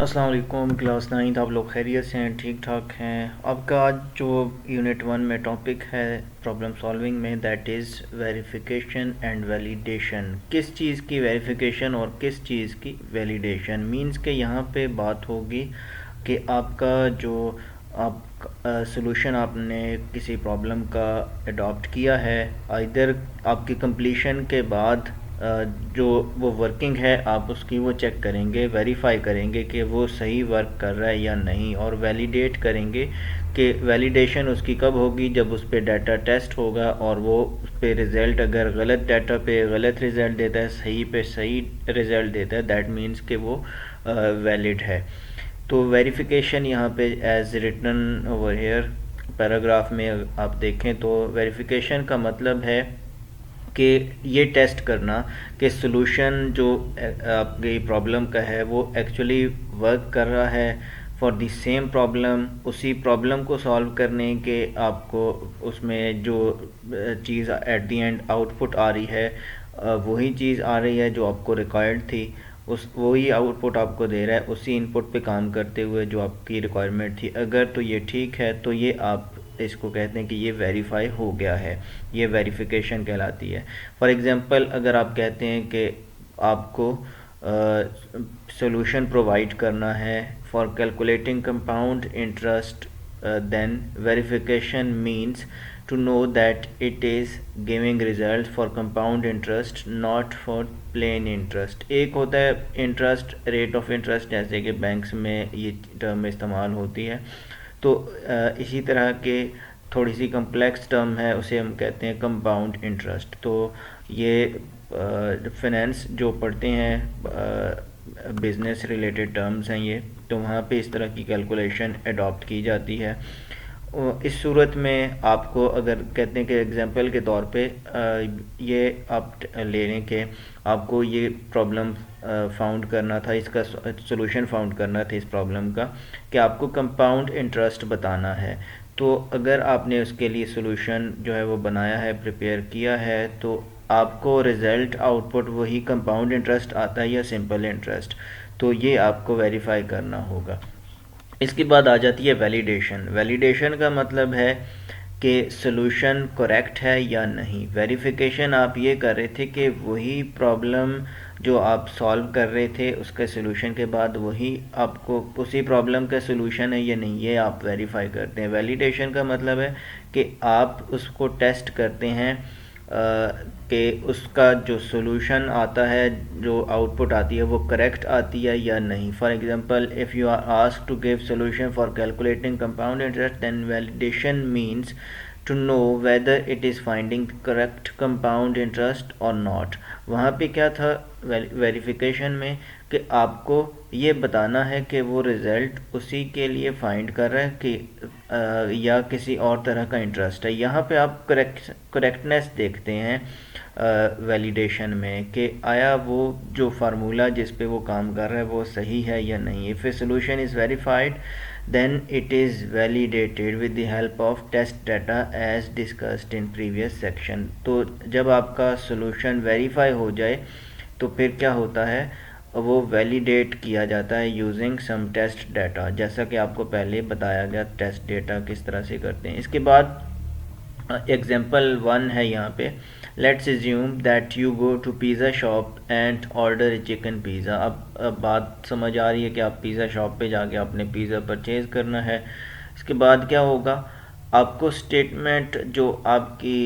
अस्सलाम वालेकुम क्लास 9 आप लोग खैरियत से हैं, ठीक ठाक हैं। आपका आज जो यूनिट 1 में टॉपिक है प्रॉब्लम सॉल्विंग में, that is verification and validation. किस चीज़ की वेरिफिकेशन और किस चीज़ की वैलिडेशन मींस के यहाँ पे बात होगी कि आपका जो आप सॉल्यूशन आपने किसी प्रॉब्लम का अडॉप्ट किया है, इधर आपकी कंप्लीशन के बाद जो वो वर्किंग है आप उसकी वो चेक करेंगे, वेरीफाई करेंगे कि वो सही वर्क कर रहा है या नहीं, और वैलिडेट करेंगे कि वैलिडेशन उसकी कब होगी, जब उस पर डाटा टेस्ट होगा और वो उस पर रिज़ल्ट अगर गलत डाटा पे गलत रिज़ल्ट देता है, सही पे सही रिज़ल्ट देता है, दैट मीन्स कि वो वैलिड है। तो वेरिफिकेशन यहाँ पे as written over here paragraph में आप देखें तो वेरिफिकेशन का मतलब है कि ये टेस्ट करना कि सॉल्यूशन जो आपकी प्रॉब्लम का है वो एक्चुअली वर्क कर रहा है फॉर द सेम प्रॉब्लम। उसी प्रॉब्लम को सॉल्व करने के आपको उसमें जो चीज़ एट द एंड आउटपुट आ रही है, वही चीज़ आ रही है जो आपको रिक्वायर्ड थी, उस वही आउटपुट आपको दे रहा है उसी इनपुट पे काम करते हुए जो आपकी रिक्वायरमेंट थी। अगर तो ये ठीक है तो ये आप इसको कहते हैं कि ये वेरीफाई हो गया है, ये वेरिफिकेशन कहलाती है। फॉर एग्ज़ाम्पल अगर आप कहते हैं कि आपको सॉल्यूशन प्रोवाइड करना है for calculating compound interest, then verification means to know that it is giving result for compound interest, not for plain interest। एक होता है इंटरेस्ट, रेट ऑफ इंटरेस्ट, जैसे कि बैंक्स में ये टर्म इस्तेमाल होती है। तो इसी तरह के थोड़ी सी कम्प्लेक्स टर्म है, उसे हम कहते हैं कंपाउंड इंटरेस्ट। तो ये फाइनेंस जो पढ़ते हैं बिज़नेस रिलेटेड टर्म्स हैं ये, तो वहाँ पे इस तरह की कैलकुलेशन अडॉप्ट की जाती है। इस सूरत में आपको अगर कहते हैं कि एग्जांपल के तौर पे ये आप ले लें कि आपको ये प्रॉब्लम फाउंड करना था, इसका सॉल्यूशन फाउंड करना था इस प्रॉब्लम का, कि आपको कंपाउंड इंटरेस्ट बताना है। तो अगर आपने उसके लिए सॉल्यूशन जो है वो बनाया है, प्रिपेयर किया है, तो आपको रिज़ल्ट आउटपुट वही कंपाउंड इंटरेस्ट आता है या सिंपल इंटरेस्ट, तो ये आपको वेरीफाई करना होगा। इसके बाद आ जाती है वैलिडेशन। वैलिडेशन का मतलब है कि सॉल्यूशन करेक्ट है या नहीं। वेरिफिकेशन आप ये कर रहे थे कि वही प्रॉब्लम जो आप सॉल्व कर रहे थे उसके सॉल्यूशन के बाद वही आपको उसी प्रॉब्लम का सॉल्यूशन है या नहीं, ये आप वेरीफाई करते हैं। वैलिडेशन का मतलब है कि आप उसको टेस्ट करते हैं कि उसका जो सॉल्यूशन आता है, जो आउटपुट आती है, वो करेक्ट आती है या नहीं। For example if you are asked to give solution for calculating compound interest, then validation means to know whether it is finding correct compound interest और नॉट। वहाँ पे क्या था वेरिफिकेशन में कि आपको ये बताना है कि वो रिज़ल्ट उसी के लिए फाइंड कर रहा है कि या किसी और तरह का इंटरेस्ट है। यहाँ पे आप करेक्टनेस देखते हैं वैलिडेशन में कि आया वो जो फार्मूला जिस पे वो काम कर रहा है वो सही है या नहीं। If a solution is verified then it is validated with the help of test data as discussed in previous section। तो जब आपका सॉल्यूशन वेरीफाई हो जाए तो फिर क्या होता है, वो वैलिडेट किया जाता है यूजिंग सम टेस्ट डाटा, जैसा कि आपको पहले बताया गया टेस्ट डाटा किस तरह से करते हैं। इसके बाद एग्जाम्पल 1 है यहाँ पे, let's assume that you go to pizza shop and order a chicken pizza. अब बात समझ आ रही है कि आप पिज़्ज़ा शॉप पे जाके आपने पिज़्ज़ा परचेज़ करना है। इसके बाद क्या होगा, आपको स्टेटमेंट जो आपकी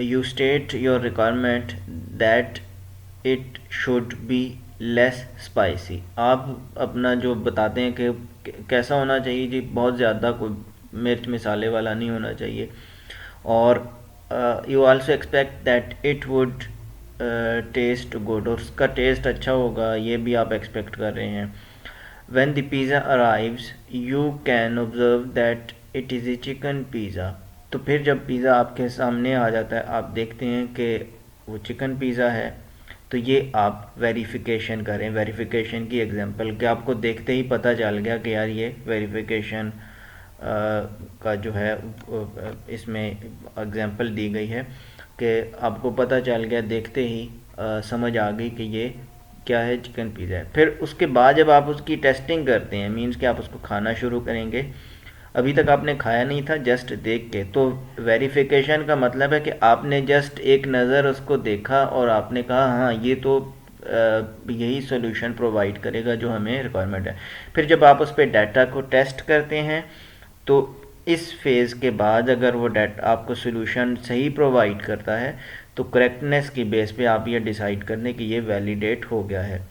you state your requirement that it should be less spicy. आप अपना जो बताते हैं कि कैसा होना चाहिए जी, बहुत ज़्यादा कोई मिर्च मसाले वाला नहीं होना चाहिए, और you also expect that it would taste good, और उसका टेस्ट अच्छा होगा, ये भी आप एक्सपेक्ट कर रहे हैं। When the pizza arrives you can observe that it is a chicken pizza. तो फिर जब पिज़्ज़ा आपके सामने आ जाता है, आप देखते हैं कि वो चिकन पिज़्ज़ा है, तो ये आप वेरिफिकेशन करें। वेरिफिकेशन की एग्जांपल कि आपको देखते ही पता चल गया कि यार ये वेरिफिकेशन का जो है इसमें एग्जांपल दी गई है कि आपको पता चल गया देखते ही, समझ आ गई कि ये क्या है, चिकन पिज़्ज़ा है। फिर उसके बाद जब आप उसकी टेस्टिंग करते हैं, मीन्स कि आप उसको खाना शुरू करेंगे, अभी तक आपने खाया नहीं था, जस्ट देख के, तो वेरिफिकेशन का मतलब है कि आपने जस्ट एक नज़र उसको देखा और आपने कहा हाँ ये तो यही सोल्यूशन प्रोवाइड करेगा जो हमें रिक्वायरमेंट है। फिर जब आप उस पर डाटा को टेस्ट करते हैं तो इस फेज़ के बाद अगर वो डाटा आपको सोल्यूशन सही प्रोवाइड करता है तो करेक्टनेस की बेस पे आप ये डिसाइड कर लें कि ये वैलिडेट हो गया है।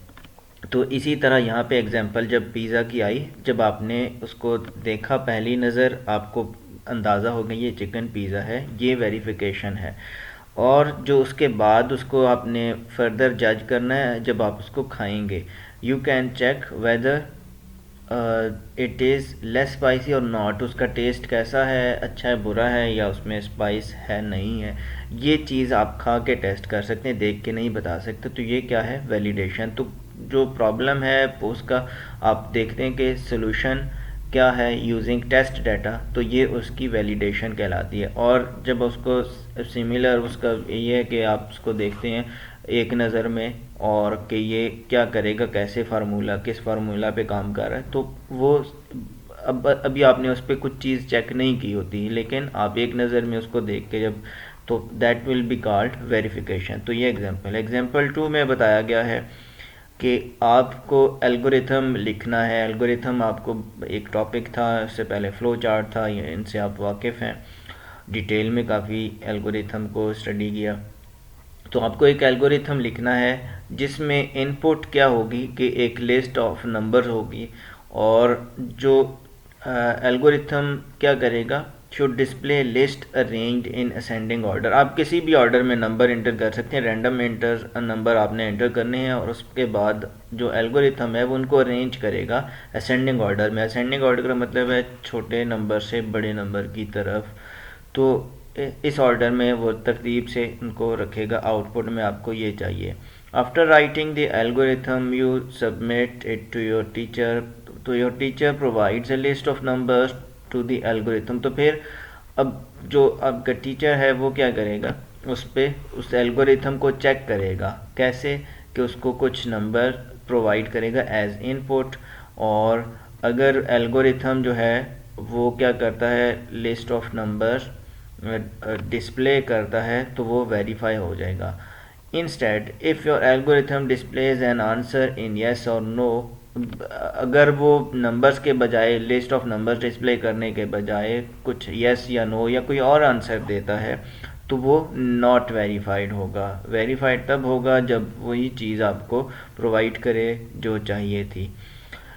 तो इसी तरह यहाँ पे एग्जांपल जब पिज़्ज़ा की आई, जब आपने उसको देखा पहली नज़र आपको अंदाज़ा हो गया ये चिकन पिज़्ज़ा है, ये वेरिफिकेशन है। और जो उसके बाद उसको आपने फर्दर जज करना है जब आप उसको खाएंगे, you can check whether it is less spicy और नॉट, उसका टेस्ट कैसा है, अच्छा है बुरा है, या उसमें स्पाइस है नहीं है। ये चीज़ आप खा के टेस्ट कर सकते हैं, देख के नहीं बता सकते। तो ये क्या है, वैलिडेशन। तो जो प्रॉब्लम है उसका आप देखते हैं कि सोल्यूशन क्या है यूजिंग टेस्ट डाटा, तो ये उसकी वैलिडेशन कहलाती है। और जब उसको सिमिलर उसका ये है कि आप उसको देखते हैं एक नज़र में और कि ये क्या करेगा, कैसे फार्मूला, किस फार्मूला पे काम कर रहा है, तो वो अब अभी आपने उस पर कुछ चीज़ चेक नहीं की होती, लेकिन आप एक नज़र में उसको देख के जब, तो that will be called verification. तो ये एग्जाम्पल 2 में बताया गया है कि आपको एल्गोरिथम लिखना है। एल्गोरिथम आपको एक टॉपिक था, उससे पहले फ़्लो चार्ट था, इनसे आप वाकिफ़ हैं, डिटेल में काफ़ी एल्गोरिथम को स्टडी किया। तो आपको एक एल्गोरिथम लिखना है जिसमें इनपुट क्या होगी कि एक लिस्ट ऑफ नंबर्स होगी, और जो एल्गोरिथम क्या करेगा, should display list arranged in ascending order. आप किसी भी ऑर्डर में नंबर इंटर कर सकते हैं, रैंडम नंबर आपने इंटर करने हैं, और उसके बाद जो एल्गोरिथम है वो उनको अरेंज करेगा असेंडिंग ऑर्डर में। असेंडिंग ऑर्डर का मतलब है छोटे नंबर से बड़े नंबर की तरफ। तो इस ऑर्डर में वो तरतीब से उनको रखेगा। आउटपुट में आपको ये चाहिए। After writing the algorithm you submit it to your teacher, तो your teacher provides a list of numbers to the algorithm. तो फिर अब जो आपका टीचर है वो क्या करेगा, उस एल्गोरिथम को चेक करेगा। कैसे, कि उसको कुछ नंबर प्रोवाइड करेगा एज इनपुट, और अगर एल्गोरिथम जो है वो क्या करता है, लिस्ट ऑफ नंबर्स डिस्प्ले करता है, तो वो वेरीफाई हो जाएगा। Instead if your algorithm displays an answer in yes और नो, अगर वो नंबर्स के बजाय, लिस्ट ऑफ नंबर्स डिस्प्ले करने के बजाय कुछ येस या नो या कोई और आंसर देता है, तो वो नॉट वेरीफाइड होगा। वेरीफाइड तब होगा जब वही चीज़ आपको प्रोवाइड करे जो चाहिए थी।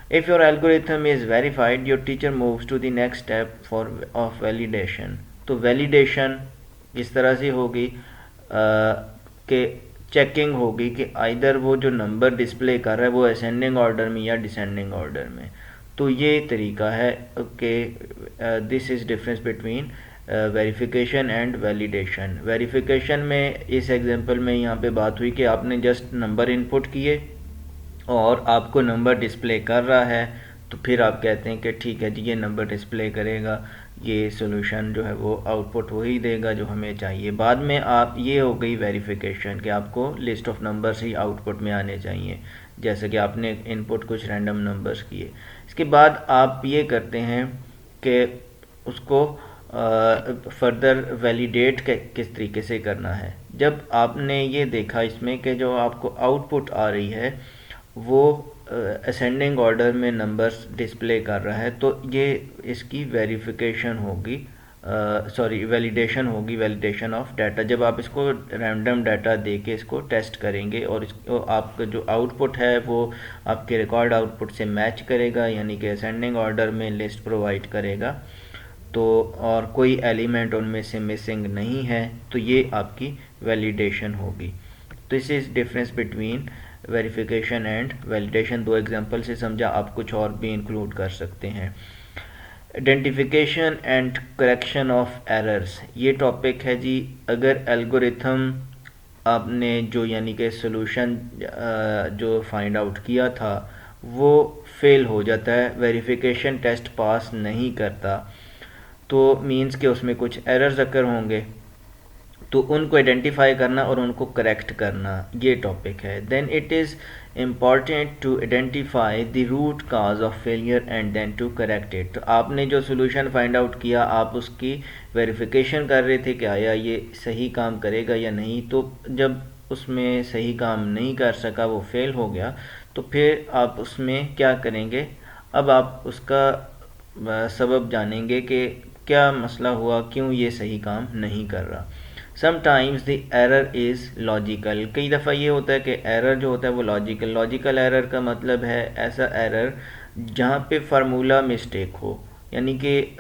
If your algorithm is verified, your teacher moves to the next step of validation. तो वैलिडेशन इस तरह से होगी कि चेकिंग होगी कि आइदर वो जो नंबर डिस्प्ले कर रहा है वो असेंडिंग ऑर्डर में या डिसेंडिंग ऑर्डर में। तो ये तरीका है कि this is difference between verification and validation. Verification में इस एग्जांपल में यहाँ पे बात हुई कि आपने जस्ट नंबर इनपुट किए और आपको नंबर डिस्प्ले कर रहा है, तो फिर आप कहते हैं कि ठीक है जी ये नंबर डिस्प्ले करेगा, ये सोल्यूशन जो है वो आउटपुट वही देगा जो हमें चाहिए। बाद में आप, ये हो गई वेरिफिकेशन कि आपको list of numbers he output में आने चाहिए, जैसे कि आपने इनपुट कुछ रैंडम नंबर्स किए। इसके बाद आप ये करते हैं कि उसको फर्दर वैलिडेट किस तरीके से करना है। जब आपने ये देखा इसमें कि जो आपको आउटपुट आ रही है वो असेंडिंग ऑर्डर में नंबर्स डिस्प्ले कर रहा है, तो ये इसकी वेरिफिकेशन होगी, वैलिडेशन होगी, वैलिडेशन ऑफ डाटा। जब आप इसको रैंडम डाटा दे के इसको टेस्ट करेंगे और इसको आपका जो आउटपुट है वो आपके रिकॉर्ड आउटपुट से मैच करेगा, यानी कि असेंडिंग ऑर्डर में लिस्ट प्रोवाइड करेगा, तो और कोई एलिमेंट उनमें से मिसिंग नहीं है, तो ये आपकी वैलिडेशन होगी। This is difference between verification and validation. दो एग्जांपल से समझा, आप कुछ और भी इंक्लूड कर सकते हैं। Identification and correction of errors, ये टॉपिक है जी। अगर एल्गोरिथम आपने जो यानी कि सोल्यूशन जो फाइंड आउट किया था वो फेल हो जाता है, वेरिफिकेशन टेस्ट पास नहीं करता, तो मीन्स कि उसमें कुछ एरर्स अकर होंगे, तो उनको आइडेंटिफाई करना और उनको करेक्ट करना, ये टॉपिक है। Then it is important to identify the root cause of failure and then to correct it. तो आपने जो सोल्यूशन फाइंड आउट किया, आप उसकी वेरिफिकेशन कर रहे थे कि आया ये सही काम करेगा या नहीं। तो जब उसमें सही काम नहीं कर सका, वो फेल हो गया, तो फिर आप उसमें क्या करेंगे, अब आप उसका सबब जानेंगे कि क्या मसला हुआ, क्यों ये सही काम नहीं कर रहा। Sometimes the error is logical, कई दफ़ा ये होता है कि एरर जो होता है वो लॉजिकल एरर का मतलब है ऐसा एरर जहाँ पे फार्मूला मिस्टेक हो, यानी कि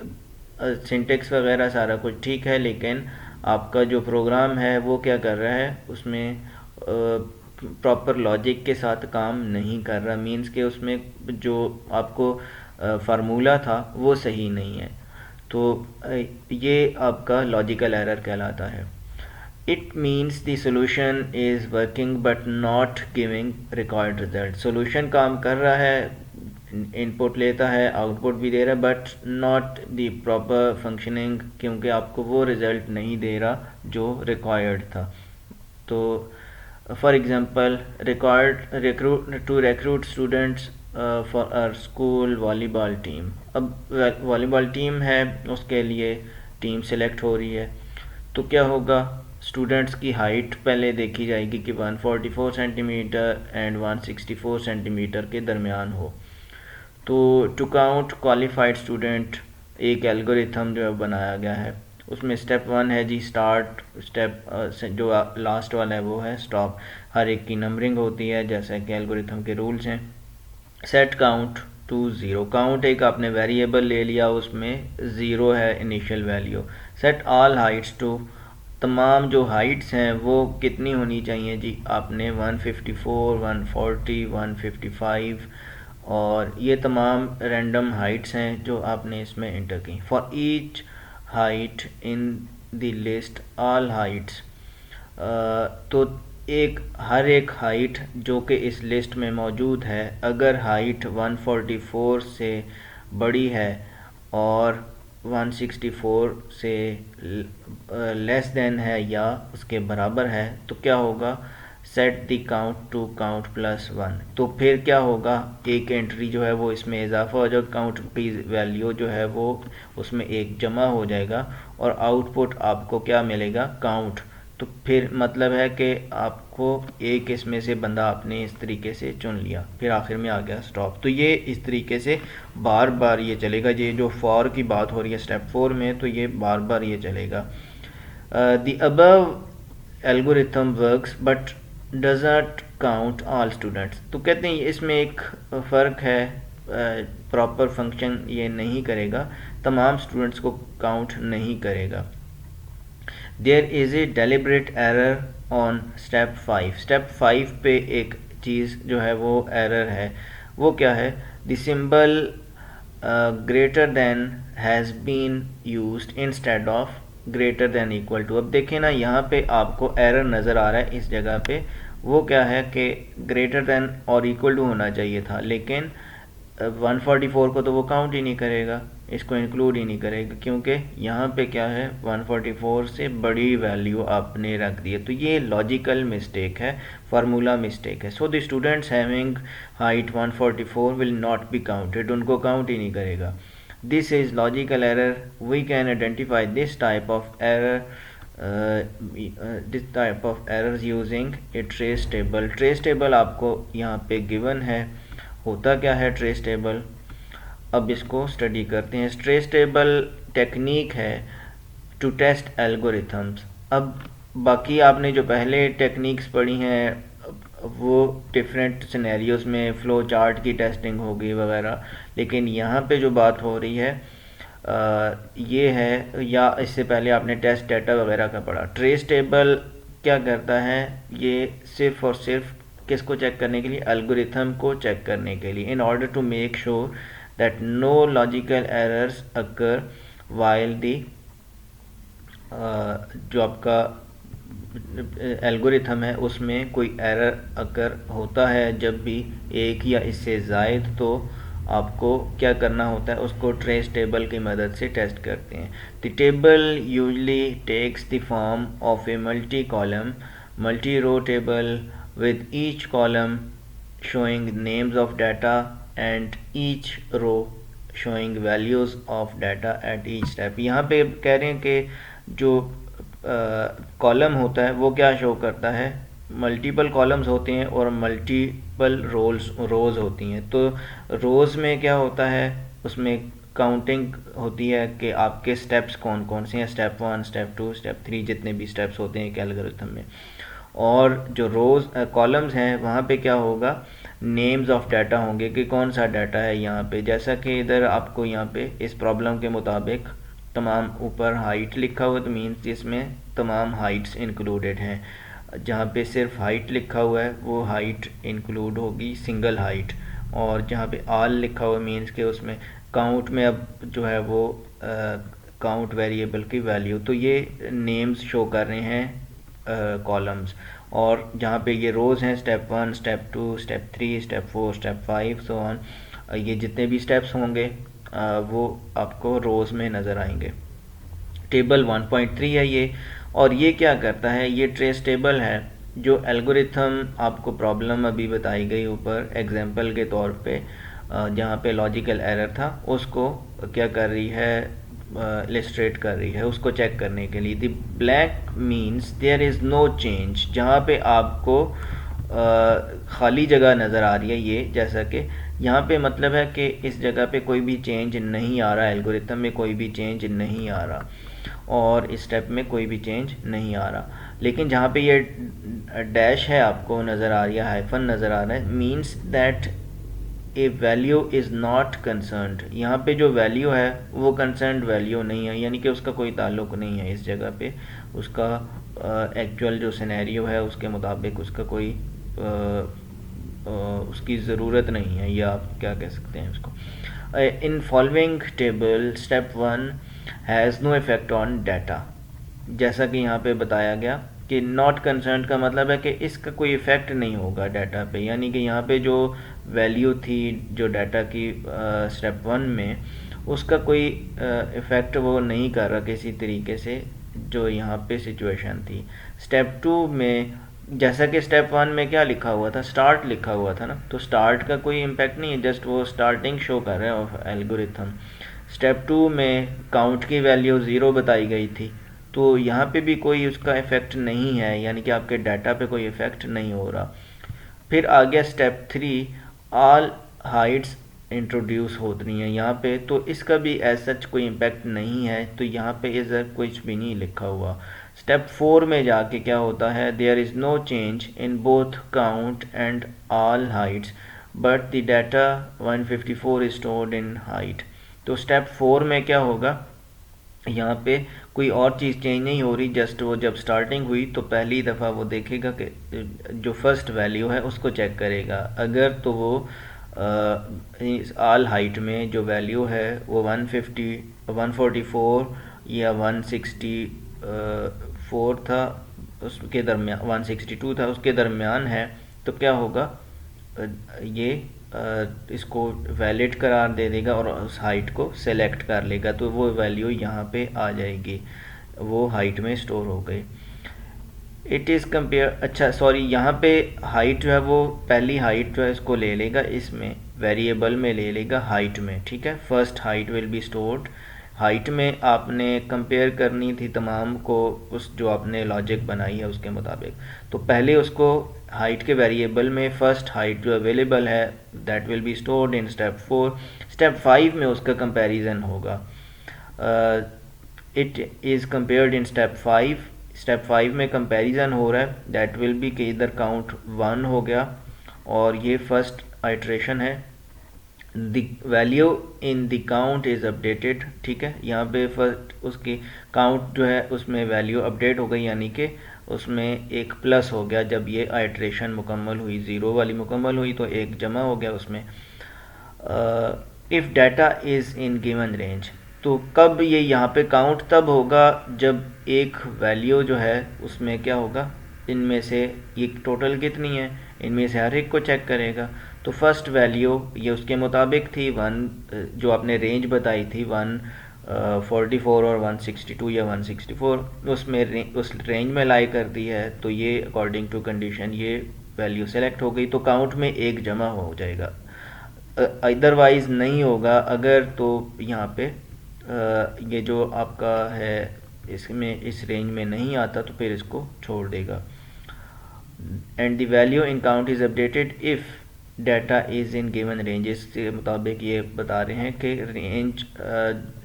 सिंटेक्स वगैरह सारा कुछ ठीक है, लेकिन आपका जो प्रोग्राम है वो क्या कर रहा है, उसमें प्रॉपर लॉजिक के साथ काम नहीं कर रहा। मीन्स के उसमें जो आपको फार्मूला था वो सही नहीं है। तो ये आपका लॉजिकल एरर कहलाता है। It means the solution is working but not giving required result. Solution काम कर रहा है, इनपुट लेता है, आउटपुट भी दे रहा है, but not the proper functioning, क्योंकि आपको वो रिज़ल्ट नहीं दे रहा जो रिक्वायर्ड था। तो for example, recruit students for our school volleyball team. अब वॉलीबॉल टीम है, उसके लिए टीम सेलेक्ट हो रही है, तो क्या होगा, स्टूडेंट्स की हाइट पहले देखी जाएगी कि 144 सेंटीमीटर एंड 164 सेंटीमीटर के दरमियान हो। तो टू काउंट क्वालिफाइड स्टूडेंट एक एल्गोरिथम जो है बनाया गया है, उसमें स्टेप 1 है जी स्टार्ट, स्टेप जो लास्ट वाला है वो है स्टॉप। हर एक की नंबरिंग होती है जैसा कि एल्गोरिथम के रूल्स हैं। Set count to zero, count एक आपने वेरिएबल ले लिया, उसमें ज़ीरो है initial value. Set all heights to, तमाम जो हाइट्स हैं वो कितनी होनी चाहिए जी, आपने 154, 140, 155 और ये तमाम रैंडम हाइट्स हैं जो आपने इसमें इंटर की। For each height in the list all Heights, तो हर एक हाइट जो कि इस लिस्ट में मौजूद है, अगर हाइट 144 से बड़ी है और 164 से लेस देन है या उसके बराबर है, तो क्या होगा, set the count to count plus 1। तो फिर क्या होगा, एक एंट्री जो है वो इसमें इजाफा हो जाएगा, काउंट की वैल्यू जो है वो उसमें एक जमा हो जाएगा और आउटपुट आपको क्या मिलेगा, काउंट। तो फिर मतलब है कि आपको एक इसमें से बंदा आपने इस तरीके से चुन लिया, फिर आखिर में आ गया स्टॉप। तो ये इस तरीके से बार बार ये चलेगा। ये जो फॉर की बात हो रही है स्टेप 4 में, तो ये बार बार ये चलेगा। The above algorithm works but does not count all students. तो कहते हैं इसमें एक फ़र्क है, प्रॉपर फंक्शन ये नहीं करेगा, तमाम स्टूडेंट्स को काउंट नहीं करेगा। There is a deliberate error on step 5। Step 5 पे एक चीज़ जो है वो एरर है, वो क्या है, the symbol greater than has been used instead of greater than equal to. अब देखें ना, यहाँ पे आपको एरर नज़र आ रहा है इस जगह पे, वो क्या है कि ग्रेटर देन और इक्वल टू होना चाहिए था, लेकिन 144 को तो वो काउंट ही नहीं करेगा, इसको इंक्लूड ही नहीं करेगा, क्योंकि यहाँ पे क्या है 144 से बड़ी वैल्यू आपने रख दी है। तो ये लॉजिकल मिस्टेक है, फार्मूला मिस्टेक है। So the students having height 144 will not be counted, उनको काउंट ही नहीं करेगा। This is logical error, we can identify this type of error using a trace table. Trace table आपको यहाँ पे given है, होता क्या है ट्रेस टेबल, अब इसको स्टडी करते हैं। ट्रेस टेबल टेक्निक है टू टेस्ट एल्गोरिथम्स। अब बाकी आपने जो पहले टेक्निक्स पढ़ी हैं वो डिफरेंट सिनेरियोज में फ़्लो चार्ट की टेस्टिंग होगी वगैरह, लेकिन यहाँ पे जो बात हो रही है ये है, या इससे पहले आपने टेस्ट डाटा वगैरह का पढ़ा। ट्रेस टेबल क्या करता है, ये सिर्फ़ और सिर्फ किसको चेक करने के लिए, एल्गोरिथम को चेक करने के लिए, in order to make sure that no logical errors occur while the, जो आपका एल्गोरिथम है उसमें कोई एरर अगर होता है जब भी एक या इससे ज़ायद, तो आपको क्या करना होता है, उसको ट्रेस टेबल की मदद से टेस्ट करते हैं। The table usually takes the form of a multi column multi row table with each column showing names of data and each row showing values of data at each step। यहाँ पे कह रहे हैं कि जो column होता है वो क्या शो करता है, मल्टीपल कॉलम्स होते हैं और मल्टीपल रोज़ होती हैं। तो रोज़ में क्या होता है, उसमें काउंटिंग होती है कि आपके स्टेप्स कौन कौन से हैं, स्टेप 1 स्टेप 2 स्टेप 3 जितने भी स्टेप्स होते हैं एक एल्गोरिथम में। और जो रोज़ कॉलम्स हैं वहाँ पे क्या होगा, नेम्स ऑफ डाटा होंगे कि कौन सा डाटा है यहाँ पे। जैसा कि इधर आपको यहाँ पे इस प्रॉब्लम के मुताबिक तमाम ऊपर हाइट लिखा हुआ, तो मीन्स इसमें तमाम हाइट्स इंक्लूडेड हैं। जहाँ पे सिर्फ हाइट लिखा हुआ है वो हाइट इंक्लूड होगी, सिंगल हाइट। और जहाँ पे ऑल लिखा हुआ मीन्स के उसमें काउंट में अब जो है वो काउंट वेरिएबल की वैल्यू। तो ये नेम्स शो कर रहे हैं कॉलम्स। और जहाँ पे ये रोज़ हैं, step 1 step 2 step 3 step 4 step 5 so on, ये जितने भी स्टेप्स होंगे वो आपको रोज़ में नज़र आएंगे। टेबल 1.3 है ये। और ये क्या करता है, ये ट्रेस टेबल है जो एल्गोरिथम आपको प्रॉब्लम अभी बताई गई ऊपर एग्जांपल के तौर पे, जहाँ पे लॉजिकल एरर था उसको क्या कर रही है, इलिस्ट्रेट कर रही है, उसको चेक करने के लिए। The black means there is no change, जहाँ पे आपको खाली जगह नज़र आ रही है ये, जैसा कि यहाँ पे मतलब है कि इस जगह पे कोई भी चेंज नहीं आ रहा, एल्गोरिथम में कोई भी चेंज नहीं आ रहा और इस स्टेप में कोई भी चेंज नहीं आ रहा। लेकिन जहाँ पे ये डैश है आपको नज़र आ रही है, हाइफन नज़र आ रहा है, means that A value is not concerned. यहाँ पे जो वैल्यू है वो कंसर्न्ड वैल्यू नहीं है, यानी कि उसका कोई ताल्लुक नहीं है इस जगह पे, उसका एक्चुअल जो सिनेरियो है उसके मुताबिक उसका कोई उसकी ज़रूरत नहीं है, या आप क्या कह सकते हैं उसको। In following table step 1 has no effect on data. जैसा कि यहाँ पे बताया गया कि नॉट कंसर्न का मतलब है कि इसका कोई इफ़ेक्ट नहीं होगा डाटा पे, यानी कि यहाँ पे जो वैल्यू थी जो डाटा की स्टेप 1 में, उसका कोई इफ़ेक्ट वो नहीं कर रहा किसी तरीके से जो यहाँ पे सिचुएशन थी। स्टेप 2 में जैसा कि स्टेप 1 में क्या लिखा हुआ था, स्टार्ट लिखा हुआ था ना, तो स्टार्ट का कोई इम्पैक्ट नहीं है, जस्ट वो स्टार्टिंग शो कर रहे हैं एल्गोरिथम। स्टेप 2 में काउंट की वैल्यू 0 बताई गई थी, तो यहाँ पे भी कोई उसका इफ़ेक्ट नहीं है, यानी कि आपके डाटा पे कोई इफ़ेक्ट नहीं हो रहा। फिर आ गया स्टेप 3, ऑल हाइट्स इंट्रोड्यूस होती रही हैं यहाँ पे, तो इसका भी एज सच कोई इम्पैक्ट नहीं है, तो यहाँ पे इधर कुछ भी नहीं लिखा हुआ। स्टेप 4 में जाके क्या होता है, there is no change in both count and all heights but the data 154 is stored in height. तो स्टेप 4 में क्या होगा, यहाँ पे कोई और चीज़ चेंज नहीं हो रही, जस्ट वो जब स्टार्टिंग हुई तो पहली दफ़ा वो देखेगा कि जो फर्स्ट वैल्यू है उसको चेक करेगा। अगर तो वो ऑल हाइट में जो वैल्यू है वो 150 144 या 164 था, उसके दरमियान 162 था, उसके दरमियान है, तो क्या होगा, ये इसको वैलिड करार दे देगा और उस हाइट को सेलेक्ट कर लेगा, तो वो वैल्यू यहाँ पे आ जाएगी, वो हाइट में स्टोर हो गई। इट इज़ कंपेयर, अच्छा सॉरी, यहाँ पे हाइट जो है वो पहली हाइट जो है इसको ले लेगा, इसमें वेरिएबल में ले लेगा हाइट में, ठीक है। First height will be stored, height में आपने कंपेयर करनी थी तमाम को उस जो आपने लॉजिक बनाई है उसके मुताबिक, तो पहले उसको हाइट के वेरिएबल में फर्स्ट हाइट जो अवेलेबल है that will be stored in step 4। Step 5 में उसका कंपैरिजन होगा, it is compared in step 5। Step 5 में कंपैरिजन हो रहा है, दैट विल बी कि इधर काउंट 1 हो गया और ये फर्स्ट आइट्रेशन है, the value in the count is updated, ठीक है। यहाँ पे फर्स्ट उसकी काउंट जो है उसमें वैल्यू अपडेट हो गई, यानी कि उसमें एक प्लस हो गया, जब ये आइट्रेशन मुकम्मल हुई, 0 वाली मुकम्मल हुई तो एक जमा हो गया उसमें। If data is in given range, तो कब ये यहाँ पे काउंट तब होगा जब एक वैल्यू जो है उसमें क्या होगा, इनमें से ये टोटल कितनी है, इनमें से हर एक को चेक करेगा। तो फर्स्ट वैल्यू ये उसके मुताबिक थी 1, जो आपने रेंज बताई थी 144 और 162 या 164, उसमें उस रेंज में लाई कर दी है, तो ये अकॉर्डिंग टू कंडीशन ये वैल्यू सेलेक्ट हो गई तो काउंट में 1 जमा हो जाएगा, अदरवाइज़ नहीं होगा। अगर तो यहाँ पे ये जो आपका है इसमें इस रेंज में नहीं आता तो फिर इसको छोड़ देगा। And the value in count is updated if data is in given ranges के मुताबिक ये बता रहे हैं कि रेंज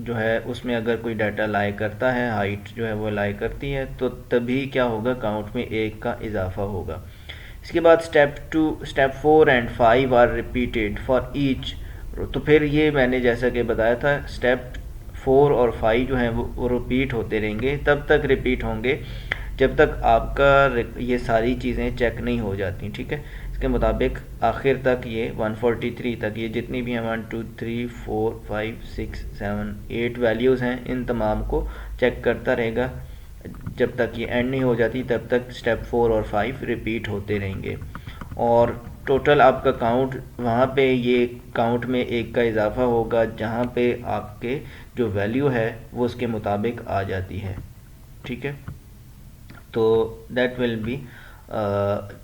जो है उसमें अगर कोई डाटा लाई करता है, हाइट जो है वो लाई करती है, तो तभी क्या होगा, काउंट में 1 का इजाफा होगा। इसके बाद step 4 and 5 are repeated for each. तो फिर ये मैंने जैसा कि बताया था स्टेप 4 और 5 जो हैं वो रिपीट होते रहेंगे, तब तक रिपीट होंगे जब तक आपका ये सारी चीज़ें चेक नहीं हो जाती, ठीक है। इसके मुताबिक आखिर तक ये 143 तक ये जितनी भी हैं 1 2 3 4 5 6 7 8 वैल्यूज़ हैं, इन तमाम को चेक करता रहेगा जब तक ये एंड नहीं हो जाती, तब तक स्टेप 4 और 5 रिपीट होते रहेंगे। और टोटल आपका काउंट वहाँ पे ये काउंट में 1 का इजाफा होगा जहाँ पे आपके जो वैल्यू है वो उसके मुताबिक आ जाती है, ठीक है। तो that will be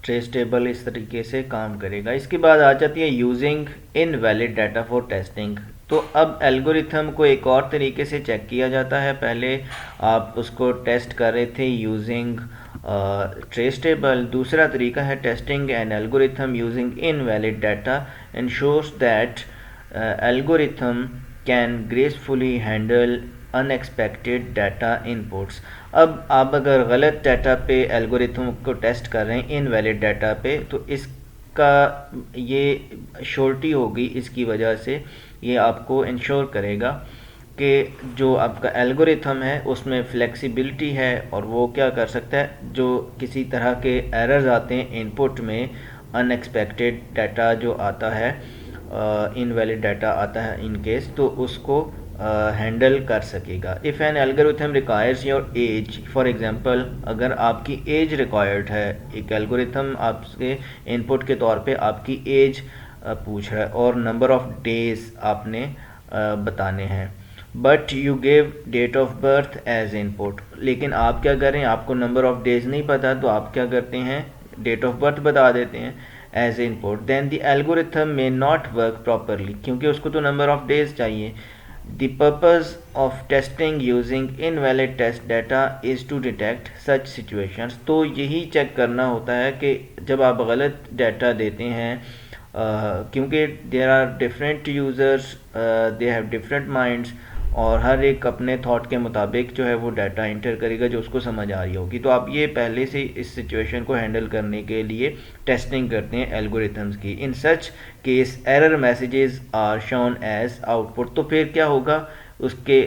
trace table इस तरीके से काम करेगा। इसके बाद आ जाती है using invalid data for testing. तो अब एल्गोरिथम को एक और तरीके से चेक किया जाता है। पहले आप उसको टेस्ट कर रहे थे यूजिंग ट्रेस टेबल, दूसरा तरीका है testing an algorithm using invalid data ensures that algorithm can gracefully handle unexpected data inputs. अब आप अगर गलत डाटा पे एल्गोरिथम को टेस्ट कर रहे हैं, इनवैलिड डाटा पे, तो इसका ये श्योरिटी होगी, इसकी वजह से ये आपको इंश्योर करेगा कि जो आपका एल्गोरिथम है उसमें फ्लेक्सिबिलिटी है और वो क्या कर सकता है, जो किसी तरह के एरर्स आते हैं इनपुट में, अनएक्सपेक्टेड डाटा जो आता है, इनवैलिड डाटा आता है इन केस, तो उसको हैंडल कर सकेगा। If an algorithm requires your age, for example अगर आपकी एज रिक्वायर्ड है, एक एल्गोरिथम आपसे इनपुट के तौर पे आपकी एज पूछ रहा है और नंबर ऑफ डेज आपने बताने हैं, but you give date of birth as input, लेकिन आप क्या करें, आपको नंबर ऑफ डेज नहीं पता, तो आप क्या करते हैं, डेट ऑफ बर्थ बता देते हैं as input. Then the algorithm may not work properly, क्योंकि उसको तो नंबर ऑफ डेज चाहिए। The purpose of testing using invalid test data is to detect such situations। तो यही चेक करना होता है कि जब आप गलत डाटा देते हैं, क्योंकि there are different users, they have different minds, और हर एक अपने थॉट के मुताबिक जो है वो डाटा इंटर करेगा जो उसको समझ आ रही होगी। तो आप ये पहले से इस सिचुएशन को हैंडल करने के लिए टेस्टिंग करते हैं एल्गोरिथम्स की। In such case error messages are shown as output. तो फिर क्या होगा, उसके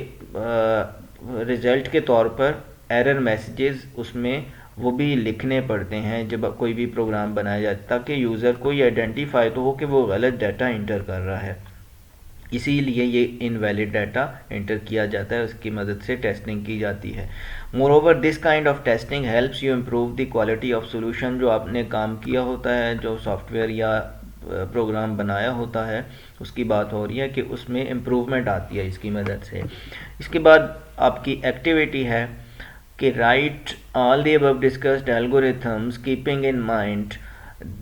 रिजल्ट के तौर पर एरर मैसेजेस उसमें वो भी लिखने पड़ते हैं जब कोई भी प्रोग्राम बनाया जाता है, ताकि यूज़र को ये आइडेंटिफाई तो हो कि वो गलत डाटा इंटर कर रहा है। इसीलिए ये इनवैलिड डाटा इंटर किया जाता है, उसकी मदद से टेस्टिंग की जाती है। More over this kind of testing helps you improve the quality of solution. जो आपने काम किया होता है, जो सॉफ्टवेयर या प्रोग्राम बनाया होता है, उसकी बात हो रही है कि उसमें इम्प्रूवमेंट आती है इसकी मदद से। इसके बाद आपकी एक्टिविटी है कि write all the above discussed algorithms keeping in mind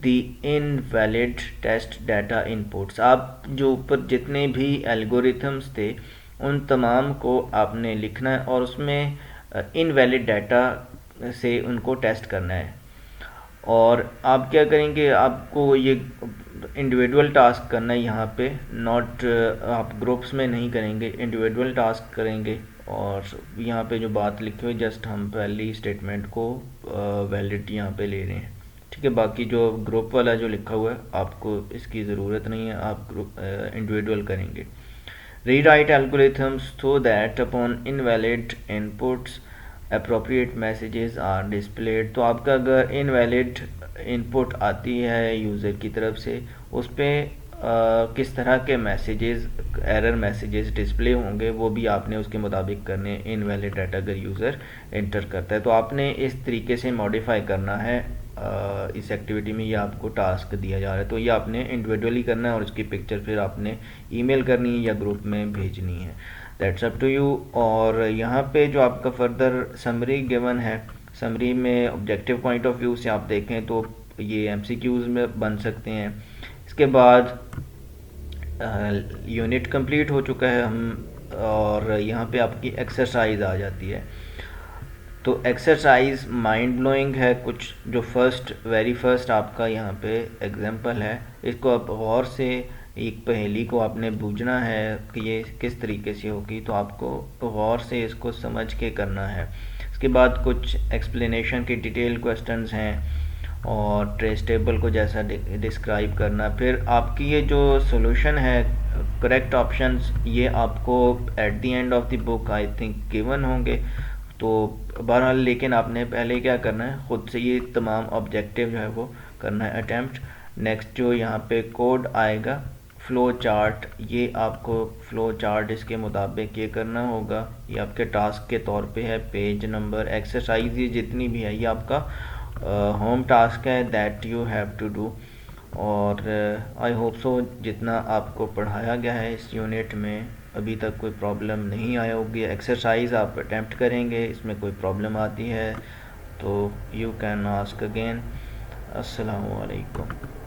the invalid test data inputs. आप जो ऊपर जितने भी एल्गोरिथम्स थे उन तमाम को आपने लिखना है और उसमें इनवैलिड डाटा से उनको टेस्ट करना है। और आप क्या करेंगे, आपको ये इंडिविजुअल टास्क करना है यहाँ पे, नॉट आप ग्रुप्स में नहीं करेंगे, इंडिविजुअल टास्क करेंगे। और यहाँ पे जो बात लिखी हुई, जस्ट हम पहली स्टेटमेंट को वैलिड यहाँ पे ले रहे हैं, ठीक है। बाकी जो ग्रुप वाला जो लिखा हुआ है आपको इसकी ज़रूरत नहीं है, आप ग्रुप इंडिविजुअल करेंगे। Rewrite algorithms so that upon invalid inputs appropriate messages are displayed. तो आपका अगर इनवैलिड इनपुट आती है यूज़र की तरफ से, उस पर किस तरह के मैसेजेस, एरर मैसेजेस डिस्प्ले होंगे, वो भी आपने उसके मुताबिक करने। इनवैलिड डाटा अगर यूज़र इंटर करता है तो आपने इस तरीके से मॉडिफाई करना है। इस एक्टिविटी में ये आपको टास्क दिया जा रहा है, तो ये आपने इंडिविजुअली करना है और उसकी पिक्चर फिर आपने ईमेल करनी है या ग्रुप में भेजनी है। That's up to you. और यहाँ पे जो आपका फर्दर समरी गिवन है, समरी में ऑब्जेक्टिव पॉइंट ऑफ व्यू से आप देखें तो ये एमसीक्यूज़ में बन सकते हैं। इसके बाद यूनिट कंप्लीट हो चुका है और यहाँ पे आपकी एक्सरसाइज आ जाती है। तो एक्सरसाइज माइंड ब्लोइंग है कुछ, जो वेरी फर्स्ट आपका यहाँ पे एग्जांपल है। इसको आप गौर से, एक पहेली को आपने बूझना है कि ये किस तरीके से होगी, तो आपको गौर से इसको समझ के करना है। इसके बाद कुछ एक्सप्लेनेशन के डिटेल क्वेश्चंस हैं और ट्रेस टेबल को जैसा डिस्क्राइब करना। फिर आपकी ये जो सॉल्यूशन है, करेक्ट ऑप्शंस, ये आपको at the end of the book I think given होंगे। तो बहरहाल, लेकिन आपने पहले क्या करना है, ख़ुद से ये तमाम ऑब्जेक्टिव जो है वो करना है अटैम्प्ट। नेक्स्ट जो यहाँ पे कोड आएगा, फ़्लो चार्ट, ये आपको फ़्लो चार्ट इसके मुताबिक ये करना होगा। ये आपके टास्क के तौर पे है। पेज नंबर, एक्सरसाइज, ये जितनी भी है ये आपका होम टास्क है, that you have to do. और आई होप सो जितना आपको पढ़ाया गया है इस यूनिट में अभी तक कोई प्रॉब्लम नहीं आई होगी। एक्सरसाइज आप अटैम्प्ट करेंगे, इसमें कोई प्रॉब्लम आती है तो यू कैन आस्क अगेन। अस्सलामु अलैकुम।